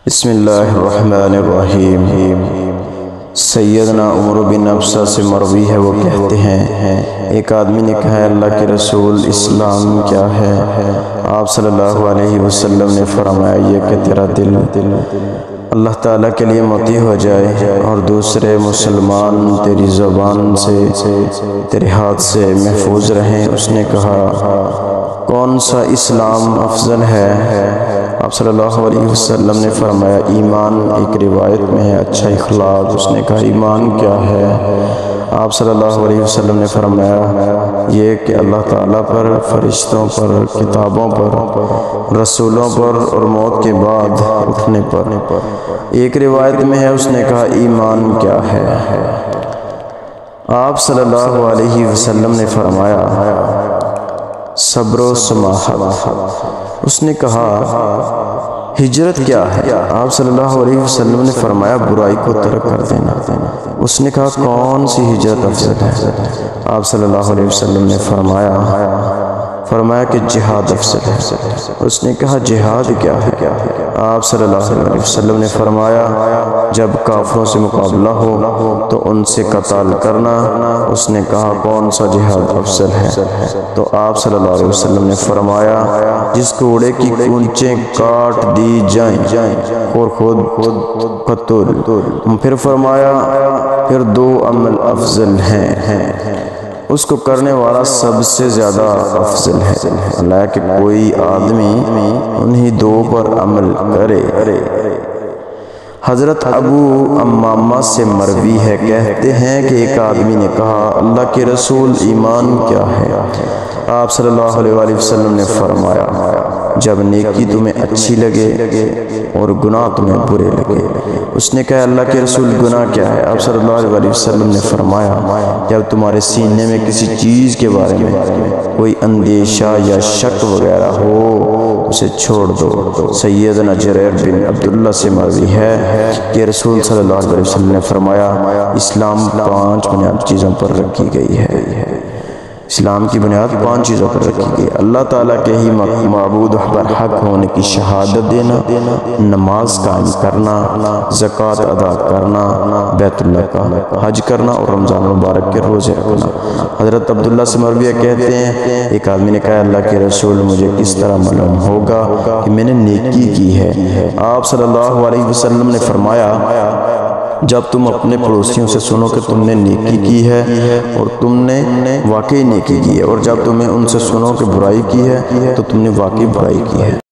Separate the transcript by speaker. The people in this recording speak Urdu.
Speaker 1: بسم اللہ الرحمن الرحیم۔ سیدنا عمر بن ابسہ سے مروی ہے، وہ کہتے ہیں ایک آدمی نے کہا ہے اللہ کے رسول اسلام کیا ہے؟ آپ صلی اللہ علیہ وسلم نے فرمایا یہ کہ تیرا دل اللہ تعالیٰ کے لیے مطیع ہو جائے اور دوسرے مسلمان تیری زبان سے تیرے ہاتھ سے محفوظ رہیں۔ اس نے کہا کون سا اسلام افضل ہے؟ آپ صلی اللہ علیہ وسلم نے فرمایا ایمان، ایک روایت میں ہے اچھا اخلاق۔ اس نے کہا ایمان کیا ہے؟ آپ صلی اللہ علیہ وسلم نے فرمایا یہ کہ اللہ تعالیٰ پر، فرشتوں پر، کتابوں پر، رسولوں پر اور موت کے بعد اٹھنے پر۔ ایک روایت میں ہے اس نے کہا ایمان کیا ہے؟ آپ صلی اللہ علیہ وسلم نے فرمایا صبر و سماحت۔ اس نے کہا ہجرت کیا ہے؟ آپ صلی اللہ علیہ وسلم نے فرمایا برائی کو ترک کر دینا۔ اس نے کہا کون سی ہجرت افضل ہے؟ آپ صلی اللہ علیہ وسلم نے فرمایا کہ جہاد افضل ہے۔ اس نے کہا جہاد کیا ہے؟ آپ صلی اللہ علیہ وسلم نے فرمایا جب کافروں سے مقابلہ ہو تو ان سے قتال کرنا۔ اس نے کہا کون سا جہاد افضل ہے؟ تو آپ صلی اللہ علیہ وسلم نے فرمایا جس گھوڑے کی کونچیں کاٹ دی جائیں اور خود قتل۔ پھر فرمایا پھر دو عمل افضل ہیں، اس کو کرنے والا سب سے زیادہ افضل ہے، اللہ کہ کوئی آدمی انہی دو پر عمل کرے۔ حضرت ابو امامہ سے مروی ہے، کہتے ہیں کہ ایک آدمی نے کہا اللہ کے رسول ایمان کیا ہے؟ آپ صلی اللہ علیہ وسلم نے فرمایا جب نیکی تمہیں اچھی لگے اور گناہ تمہیں برے لگے۔ اس نے کہا اللہ کے رسول گناہ کیا ہے؟ آپ صلی اللہ علیہ وسلم نے فرمایا جب تمہارے سینے میں کسی چیز کے بارے میں کوئی اندیشہ یا شک وغیرہ ہو اسے چھوڑ دو۔ سیدنا جریر بن عبداللہ سے مروی ہے کہ رسول صلی اللہ علیہ وسلم نے فرمایا اسلام 5 بنیادی چیزوں پر رکھی گئی ہے۔ اسلام کی بنیاد 5 چیزوں پر رکھی گئی، اللہ تعالیٰ کے ہی معبود پر حق ہونے کی شہادت دینا، نماز قائم کرنا، زکوٰۃ ادا کرنا، بیت اللہ کا حج کرنا اور رمضان مبارک کے روزے رکھنا۔ حضرت عبداللہ سے مروی کہتے ہیں ایک آدمی نے کہا اللہ کے رسول مجھے کس طرح معلوم ہوگا کہ میں نے نیکی کی ہے؟ آپ صلی اللہ علیہ وسلم نے فرمایا جب تم اپنے پڑوسیوں سے سنو کہ تم نے نیکی کی ہے اور تم نے واقعی نیکی کی ہے، اور جب تمہیں ان سے سنو کہ برائی کی ہے تو تم نے واقعی برائی کی ہے۔